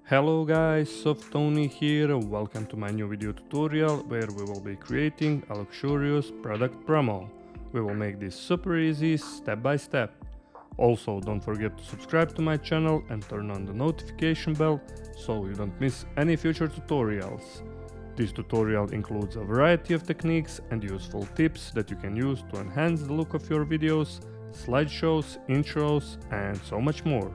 Hello guys, Softony here, welcome to my new video tutorial where we will be creating a luxurious product promo. We will make this super easy, step by step. Also, don't forget to subscribe to my channel and turn on the notification bell so you don't miss any future tutorials. This tutorial includes a variety of techniques and useful tips that you can use to enhance the look of your videos, slideshows, intros and so much more.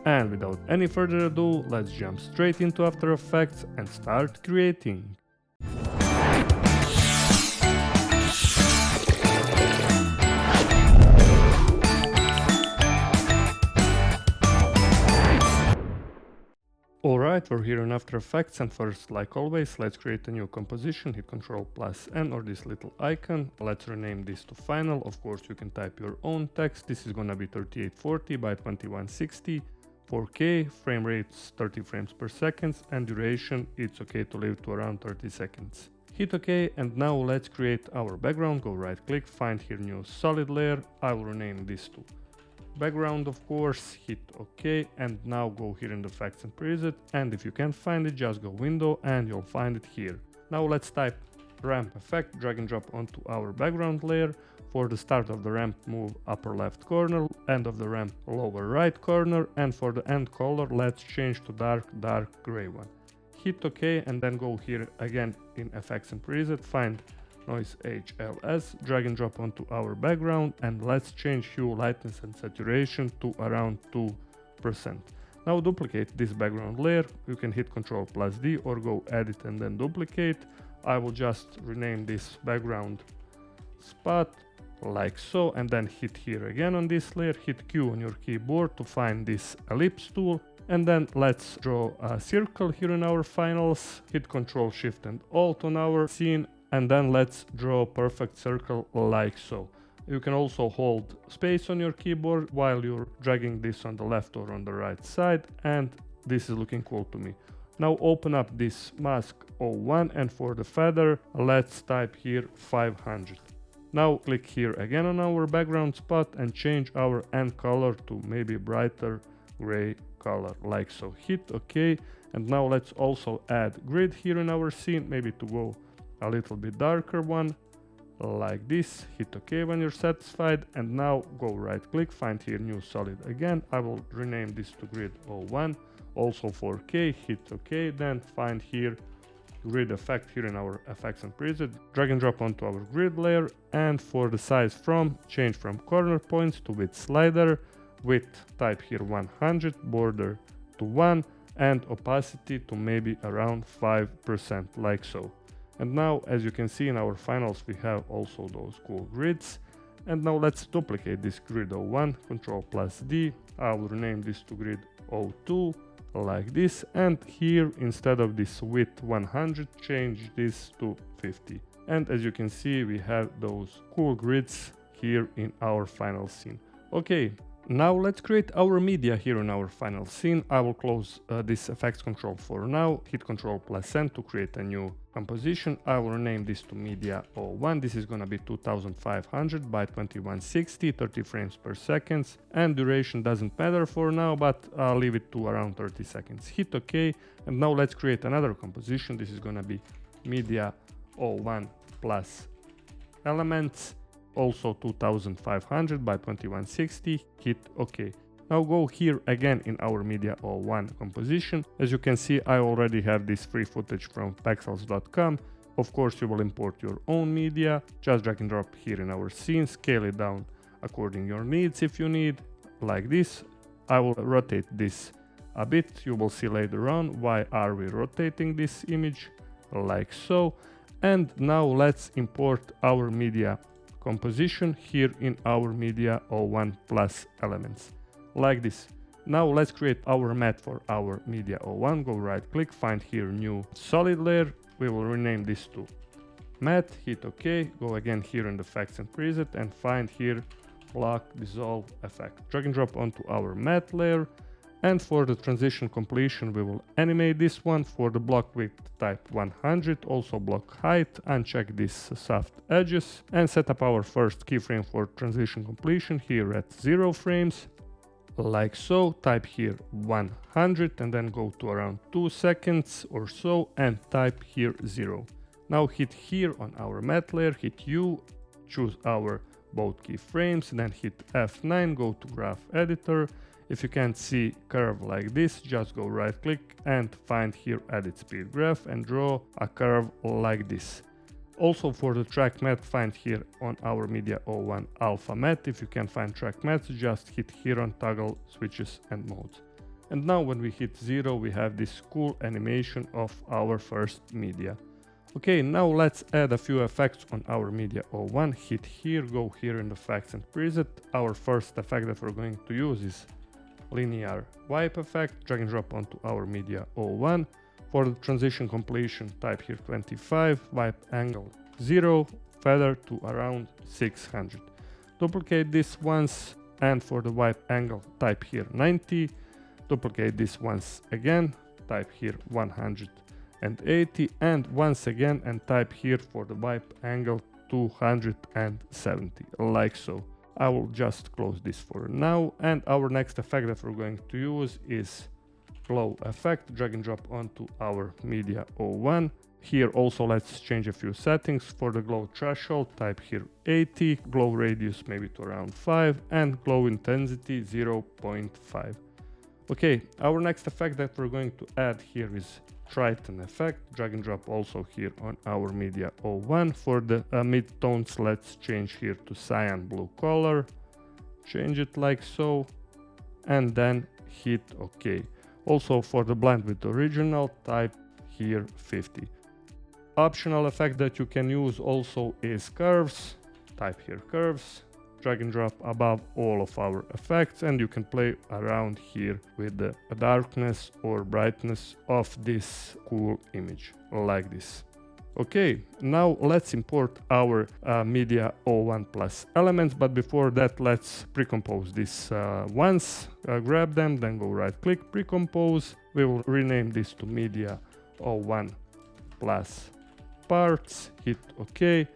And without any further ado, let's jump straight into After Effects and start creating. Alright, we're here in After Effects, and first, like always, let's create a new composition. Hit Ctrl+N or this little icon. Let's rename this to Final. Of course, you can type your own text. This is gonna be 3840 by 2160. 4K, frame rates 30 frames per second, and duration it's okay to leave to around 30 seconds. Hit OK, and now let's create our background. Go right click, find here new solid layer. I will rename this to background, of course. Hit OK, and now go here in the effects and preset, and if you can't find it, just go window and you'll find it here. Now let's type ramp effect, drag and drop onto our background layer. For the start of the ramp, move upper left corner, end of the ramp lower right corner, and for the end color, let's change to dark gray one. Hit OK, and then go here again in effects and preset, find noise HLS, drag and drop onto our background, and let's change hue, lightness and saturation to around 2%. Now duplicate this background layer. You can hit Ctrl+D or go edit and then duplicate. I will just rename this background spot like so, and then hit here again on this layer, hit Q on your keyboard to find this ellipse tool, and then let's draw a circle here in our finals. Hit Ctrl Shift and Alt on our scene, and then let's draw a perfect circle like so. You can also hold space on your keyboard while you're dragging this on the left or on the right side, and this is looking cool to me. Now open up this mask 01, and for the feather let's type here 500. Now click here again on our background spot and change our end color to maybe brighter gray color like so. Hit OK, and now let's also add grid here in our scene, maybe to go a little bit darker one like this. Hit OK when you're satisfied, and now go right click, find here new solid again. I will rename this to grid 01, also 4K. Hit OK, then find here grid effect here in our effects and preset, drag and drop onto our grid layer, and for the size change from corner points to width slider, width type here 100, border to 1, and opacity to maybe around 5% like so. And now as you can see in our finals we have also those cool grids. And now let's duplicate this grid 01, Ctrl+D. I will rename this to grid 02 like this, and here instead of this width 100, change this to 50. And as you can see, we have those cool grids here in our final scene. Okay, now let's create our media here in our final scene. I will close this effects control for now, hit Ctrl+N to create a new composition. I will rename this to media 01. This is gonna be 2500 by 2160, 30 frames per second, and duration doesn't matter for now, but I'll leave it to around 30 seconds. Hit OK, and now let's create another composition. This is gonna be media 01 plus elements, also 2500 by 2160. Hit OK. Now go here again in our media 01 composition. As you can see, I already have this free footage from pexels.com. Of course, you will import your own media. Just drag and drop here in our scene, scale it down according to your needs if you need, like this. I will rotate this a bit. You will see later on why are we rotating this image, like so. And now let's import our media composition here in our media 01 plus elements like this. Now let's create our matte for our media 01. Go right click, find here new solid layer. We will rename this to matte. Hit OK, go again here in the effects and preset and find here block dissolve effect. Drag and drop onto our matte layer, and for the transition completion we will animate this one. For the block width type 100, also block height, uncheck this soft edges, and set up our first keyframe for transition completion here at 0 frames. like so. Type here 100 and then go to around 2 seconds or so and type here 0. Now hit here on our matte layer, hit U, choose our both keyframes, then hit F9, go to graph editor. If you can't see curve like this, just go right click and find here edit speed graph and draw a curve like this. Also for the track matte, find here on our Media 01 Alpha matte. If you can find track matte, just hit here on toggle switches and modes. And now when we hit 0, we have this cool animation of our first media. Okay, now let's add a few effects on our Media 01. Hit here, go here in effects and preset. Our first effect that we're going to use is linear wipe effect. Drag and drop onto our Media 01. For the transition completion, type here 25, wipe angle 0, feather to around 600. Duplicate this once, and for the wipe angle, type here 90. Duplicate this once again, type here 180, and once again, and type here for the wipe angle 270, like so. I will just close this for now, and our next effect that we're going to use is glow effect. Drag and drop onto our Media 01. Here also let's change a few settings. For the glow threshold, type here 80, glow radius maybe to around 5, and glow intensity 0.5. Okay, our next effect that we're going to add here is Triton effect. Drag and drop also here on our Media 01. For the mid-tones, let's change here to cyan blue color. Change it like so, and then hit OK. Also for the blend with the original, type here 50. Optional effect that you can use also is curves. Type here curves. Drag and drop above all of our effects, and you can play around here with the darkness or brightness of this cool image like this. Okay, now let's import our Media 01 Plus elements, but before that let's pre-compose this once. Grab them, then go right click, pre-compose. We will rename this to Media 01 Plus Parts, hit OK.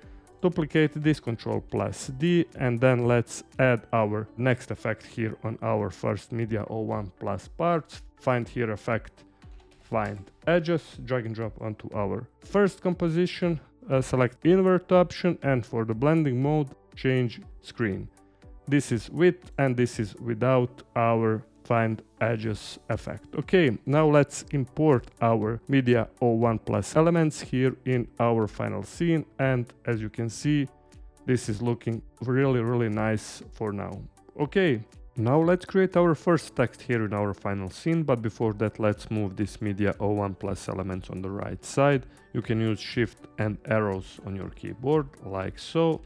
Duplicate this, Ctrl plus D, and then let's add our next effect here on our first Media 01 Plus parts. Find here effect, find edges, drag and drop onto our first composition, select invert option, and for the blending mode, change screen. This is with and this is without our find edges effect. Okay, now let's import our Media 01 Plus elements here in our final scene, and as you can see, this is looking really nice for now. Okay, now let's create our first text here in our final scene, but before that let's move this Media 01 Plus elements on the right side. You can use Shift and arrows on your keyboard like so.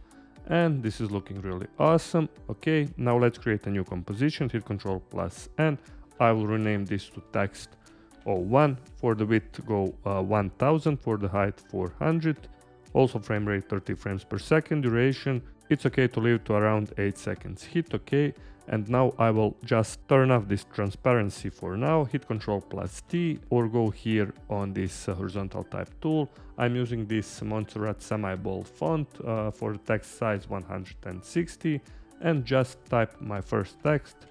And this is looking really awesome. Okay, now let's create a new composition. Hit Ctrl plus N. I will rename this to text 01. For the width go 1000, for the height 400. Also frame rate 30 frames per second. Duration, it's okay to leave to around 8 seconds. Hit OK. And now I will just turn off this transparency for now. Hit Ctrl plus T or go here on this horizontal type tool. I'm using this Montserrat semi-bold font for the text size 160, and just type my first text,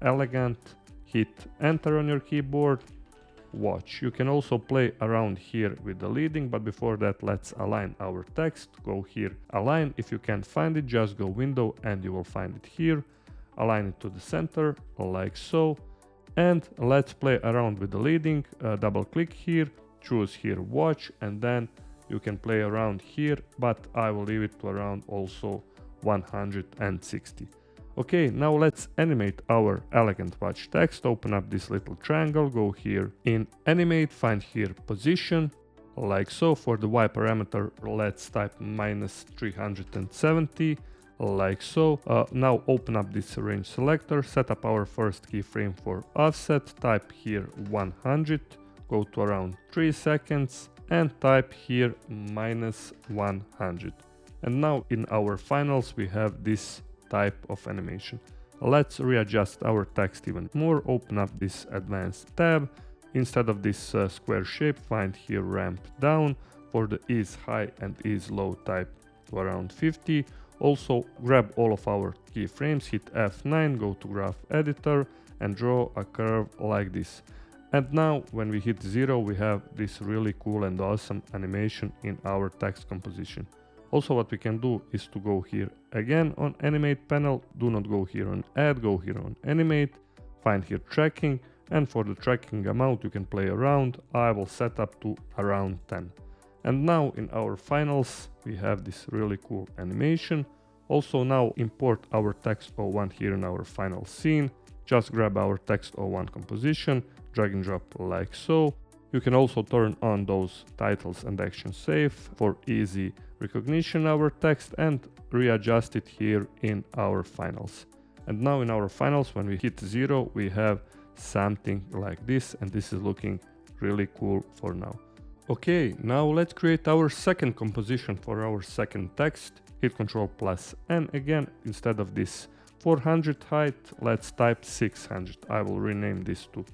elegant, hit enter on your keyboard, watch. You can also play around here with the leading, but before that let's align our text. Go here, align. If you can't find it, just go window and you will find it here. Align it to the center like so, and let's play around with the leading. Double click here, choose here watch, and then you can play around here, but I will leave it to around also 160. Okay, now let's animate our elegant watch text. Open up this little triangle, go here in animate, find here position like so. For the Y parameter let's type -370 like so. Now open up this range selector, set up our first keyframe for offset, type here 100, go to around 3 seconds and type here -100. And now in our finals we have this type of animation. Let's readjust our text even more. Open up this advanced tab. Instead of this square shape, find here ramp down. For the ease high and ease low, type to around 50. Also grab all of our keyframes, hit F9, go to graph editor and draw a curve like this. And now when we hit 0, we have this really cool and awesome animation in our text composition. Also what we can do is to go here again on animate panel, do not go here on add, go here on animate, find here tracking, and for the tracking amount you can play around. I will set up to around 10. And now in our finals we have this really cool animation. Also now import our text01 here in our final scene. Just grab our text01 composition, drag and drop like so. You can also turn on those titles and action save for easy recognition of our text and readjust it here in our finals. And now in our finals, when we hit 0, we have something like this, and this is looking really cool for now. Okay, now let's create our second composition for our second text. Hit Ctrl+N again. Instead of this 400 height, let's type 600. I will rename this to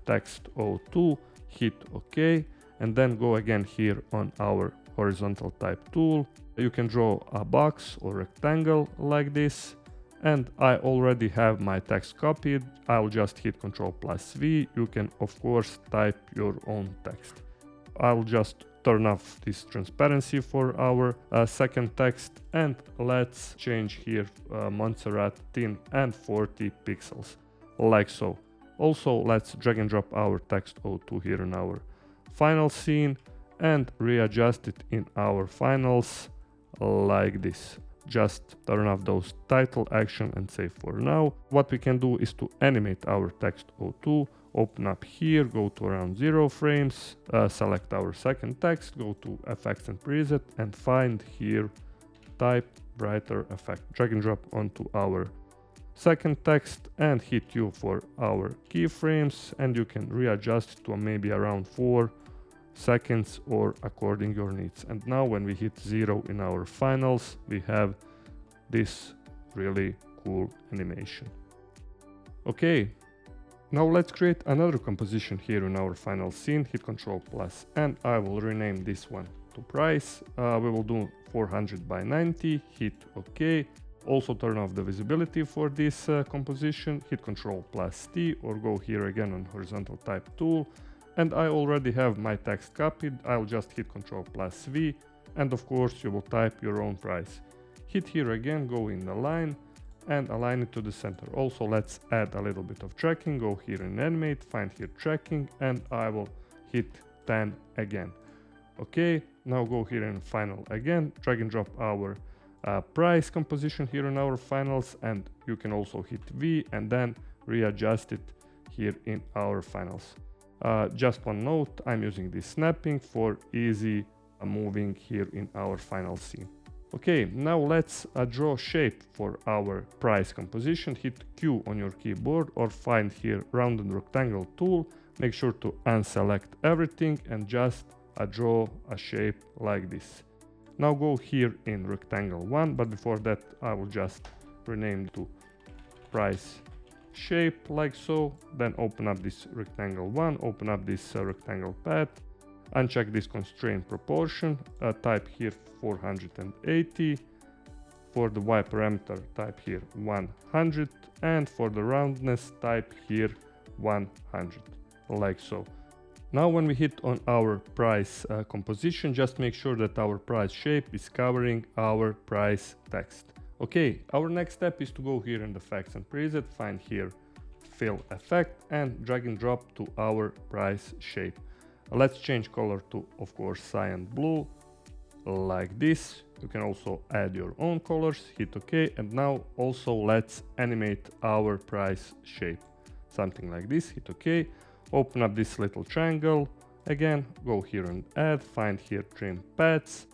text02, hit OK, and then go again here on our horizontal type tool. You can draw a box or rectangle like this, and I already have my text copied. I'll just hit Ctrl+V. You can of course type your own text. I'll just turn off this transparency for our second text, and let's change here Montserrat thin and 40 pixels like so. Also let's drag and drop our text02 here in our final scene and readjust it in our finals like this. Just turn off those title action and save for now. What we can do is to animate our text02. Open up here, go to around 0 frames, select our second text, go to effects and preset and find here type brighter effect. Drag and drop onto our second text and hit U for our keyframes, and you can readjust to maybe around 4 seconds or according your needs. And now when we hit 0 in our finals, we have this really cool animation. Okay, now let's create another composition here in our final scene. Hit Ctrl+N. I will rename this one to price. We will do 400 by 90, hit OK. Also turn off the visibility for this composition, hit Ctrl+T or go here again on horizontal type tool. And I already have my text copied. I'll just hit Ctrl+V, and of course you will type your own price. Hit here again, go in the line and align it to the center. Also let's add a little bit of tracking. Go here in animate, find here tracking, and I will hit 10 again. Okay, now go here in final again, drag and drop our price composition here in our finals, and you can also hit V and then readjust it here in our finals. Just one note, I'm using this snapping for easy moving here in our final scene. Okay, now let's draw shape for our price composition. Hit Q on your keyboard or find here rounded rectangle tool. Make sure to unselect everything and just draw a shape like this. Now go here in rectangle 1, but before that I will just rename to price shape like so. Then open up this rectangle 1, open up this rectangle path, uncheck this constraint proportion, type here 480. For the Y parameter type here 100, and for the roundness type here 100 like so. Now when we hit on our price composition, just make sure that our price shape is covering our price text. Okay, our next step is to go here in the effects and preset, find here fill effect and drag and drop to our price shape. Let's change color to, of course, cyan blue like this. You can also add your own colors, hit OK, and now also let's animate our price shape. Something like this, hit OK. Open up this little triangle, again go here and add, find here trim paths,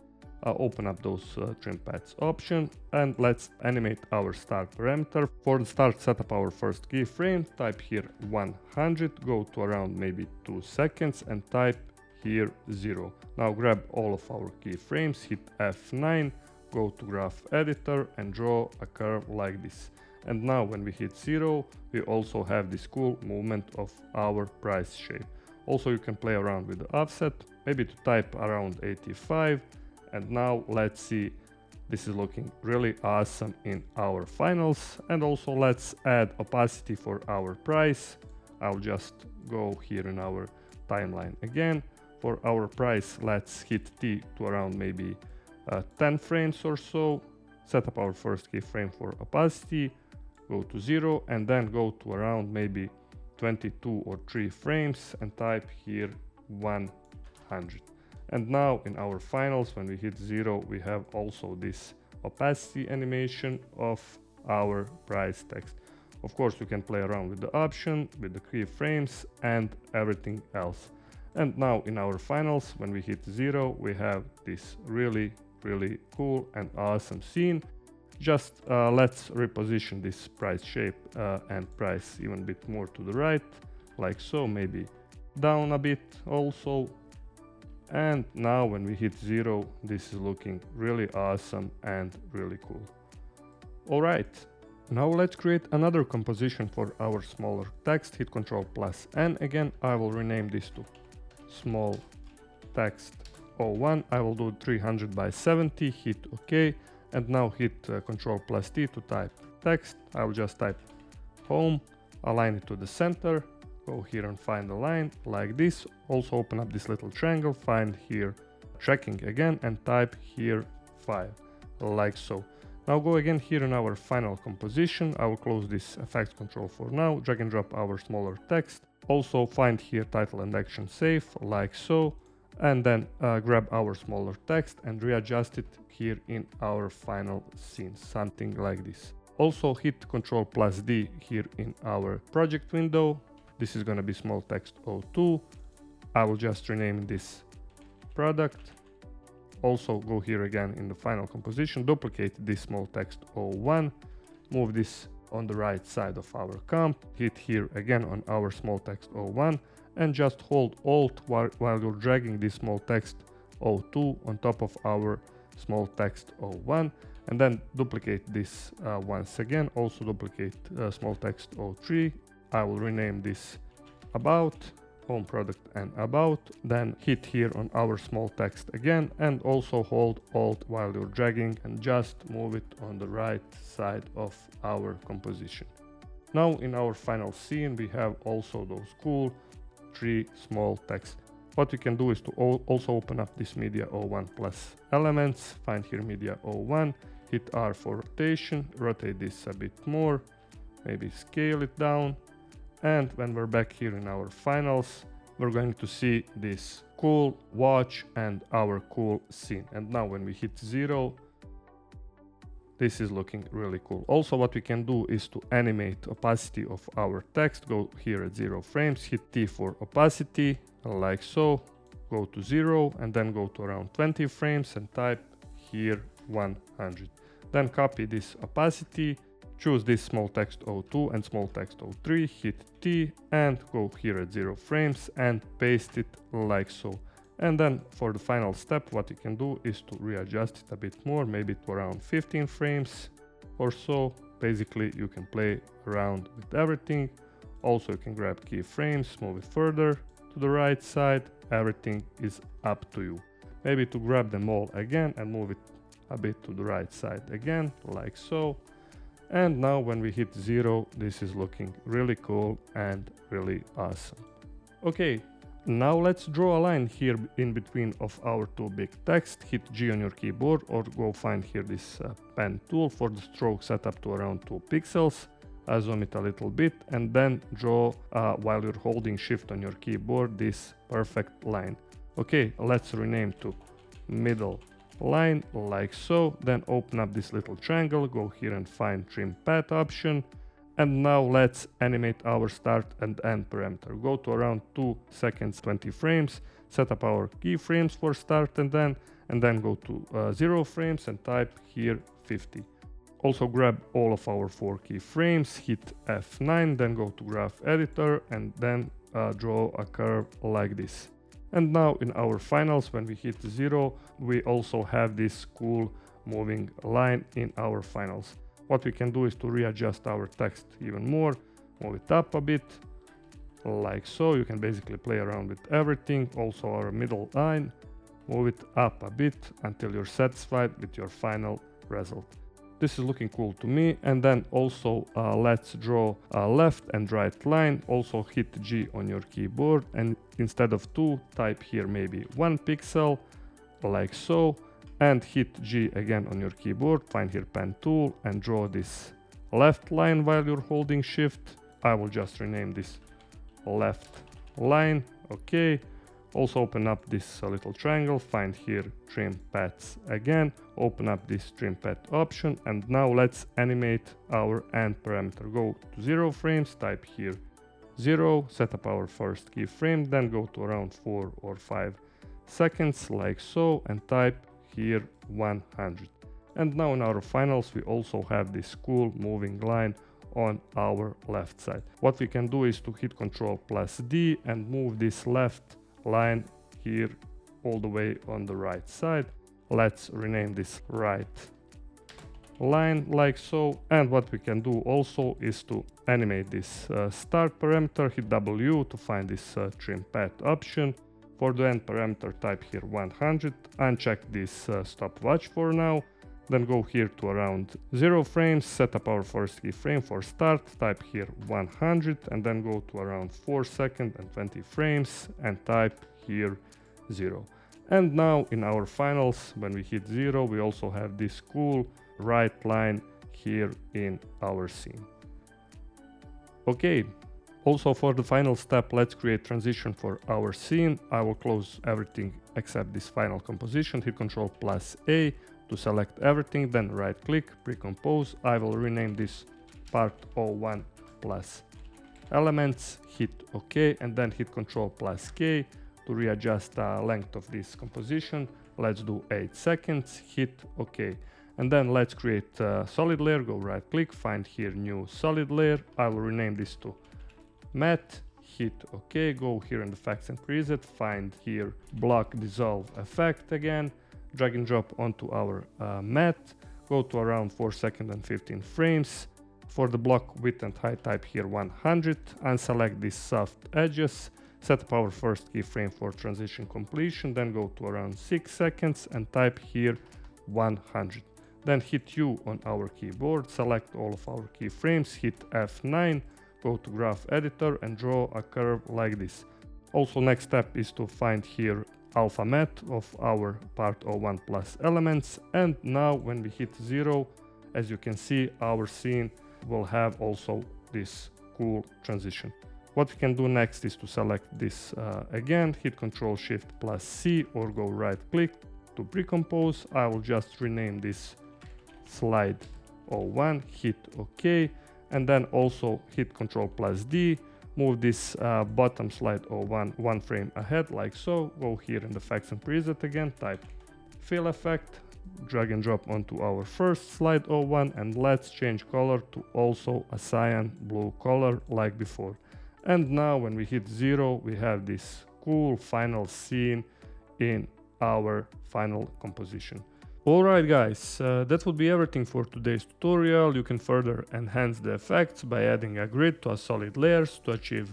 open up those trim paths option, and let's animate our start parameter. For the start, set up our first keyframe, type here 100, go to around maybe 2 seconds and type here 0. Now grab all of our keyframes, hit F9, go to graph editor and draw a curve like this. And now when we hit 0, we also have this cool movement of our price shape. Also you can play around with the offset, maybe to type around 85. And now let's see This is looking really awesome in our finals. And also let's add opacity for our price. I'll just go here in our timeline again. For our price, let's hit T to around maybe 10 frames or so. Set up our first keyframe for opacity, go to 0, and then go to around maybe 22 or 3 frames and type here 100. And now in our finals, when we hit 0, we have also this opacity animation of our price text. Of course, you can play around with the option, with the keyframes and everything else. And now in our finals, when we hit 0, we have this really cool and awesome scene. Just let's reposition this price shape and price even a bit more to the right, like so, maybe down a bit also. And now when we hit 0, this is looking really awesome and really cool. Alright, now let's create another composition for our smaller text. Hit Ctrl+N again. I will rename this to small text 01. I will do 300 by 70, hit OK. And now hit Ctrl+T to type text. I will just type home, align it to the center. Go here and find a line like this. Also open up this little triangle, find here tracking again and type here file, like so. Now go again here in our final composition. I will close this effects control for now, drag and drop our smaller text. Also find here title and action save, like so. And then grab our smaller text and readjust it here in our final scene, something like this. Also hit Ctrl+D here in our project window. This is going to be small text 02. I will just rename this product. Also go here again in the final composition, duplicate this small text 01, move this on the right side of our comp, hit here again on our small text 01, and just hold Alt while you're dragging this small text 02 on top of our small text 01, and then duplicate this once again. Also duplicate small text 03. I will rename this about, home product and about. Then hit here on our small text again and also hold Alt while you're dragging and just move it on the right side of our composition. Now in our final scene we have also those cool 3 small text. What we can do is to also open up this media 01 plus elements, find here media 01, hit R for rotation, rotate this a bit more, maybe scale it down. And when we're back here in our finals, we're going to see this cool watch and our cool scene. And now when we hit 0, this is looking really cool. Also what we can do is to animate opacity of our text. Go here at 0 frames, hit T for opacity, like so, go to 0 and then go to around 20 frames and type here 100. Then copy this opacity, choose this small text 02 and small text 03, hit T and go here at 0 frames and paste it like so. And then for the final step, what you can do is to readjust it a bit more, maybe to around 15 frames or so. Basically, you can play around with everything. Also, you can grab keyframes, move it further to the right side. Everything is up to you. Maybe to grab them all again and move it a bit to the right side again, like so. And now when we hit 0, this is looking really cool and really awesome. Okay, now let's draw a line here in between of our two big text. Hit G on your keyboard or go find here this pen tool. For the stroke, set up to around 2 pixels. Zoom it a little bit and then draw while you're holding shift on your keyboard this perfect line. Okay, let's rename to middle line, like so. Then open up this little triangle, go here and find trim path option. And now let's animate our start and end parameter. Go to around 2 seconds 20 frames, set up our keyframes for start and then go to 0 frames and type here 50. Also grab all of our 4 keyframes, hit F9, then go to graph editor and then draw a curve like this. And now in our finals, when we hit 0, we also have this cool moving line in our finals. What we can do is to readjust our text even more, move it up a bit, like so. You can basically play around with everything. Also our middle line, move it up a bit until you're satisfied with your final result. This is looking cool to me. And then also let's draw a left and right line. Also hit G on your keyboard, and instead of 2, type here maybe 1 pixel, like so, and hit G again on your keyboard. Find here pen tool and draw this left line while you're holding shift. I will just rename this left line. Okay. Also open up this little triangle, find here trim paths again, open up this trim path option, and now let's animate our end parameter. Go to 0 frames, type here 0, set up our first keyframe, then go to around 4 or 5 seconds, like so, and type here 100. And now in our finals we also have this cool moving line on our left side. What we can do is to hit Ctrl+D and move this left line here all the way on the right side. Let's rename this right line, like so. And what we can do also is to animate this start parameter. Hit W to find this trim path option. For the end parameter, type here 100, uncheck this stopwatch for now. Then go here to around 0 frames, set up our first keyframe for start, type here 100, and then go to around 4 seconds and 20 frames and type here 0. And now in our finals, when we hit 0, we also have this cool right line here in our scene. Okay, also for the final step, let's create transition for our scene. I will close everything except this final composition, hit Ctrl+A to select everything, then right click, pre-compose. I will rename this part 01 plus elements, hit OK, and then hit Ctrl+K to readjust the length of this composition. Let's do 8 seconds, hit OK. And then let's create a solid layer, go right click, find here new solid layer. I will rename this to matte, hit OK, go here in the effects and preset, find here block dissolve effect again, drag and drop onto our matte, go to around 4 seconds and 15 frames. For the block width and height, type here 100, unselect these soft edges, set up our first keyframe for transition completion, then go to around 6 seconds and type here 100. Then hit U on our keyboard, select all of our keyframes, hit F9, go to graph editor and draw a curve like this. Also next step is to find here alpha matte of our part 01 plus elements, and now when we hit 0, as you can see, our scene will have also this cool transition. What we can do next is to select this again, hit Ctrl+Shift+C or go right click to pre-compose. I will just rename this slide 01, hit OK, and then also hit Ctrl+D, move this bottom slide 01 one frame ahead, like so. Go here in the effects and preset again, type fill effect, drag and drop onto our first slide 01, and let's change color to also a cyan blue color like before. And now when we hit 0, we have this cool final scene in our final composition. Alright guys, that would be everything for today's tutorial. You can further enhance the effects by adding a grid to a solid layers to achieve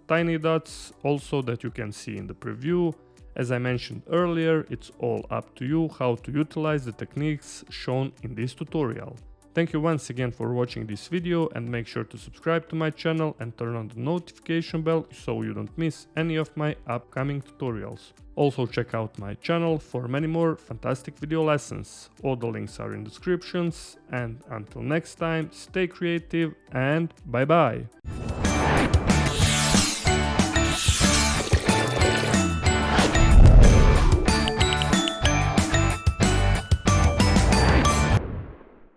tiny dots, also that you can see in the preview. As I mentioned earlier, it's all up to you how to utilize the techniques shown in this tutorial. Thank you once again for watching this video, and make sure to subscribe to my channel and turn on the notification bell so you don't miss any of my upcoming tutorials. Also check out my channel for many more fantastic video lessons. All the links are in descriptions, and until next time, stay creative and bye bye!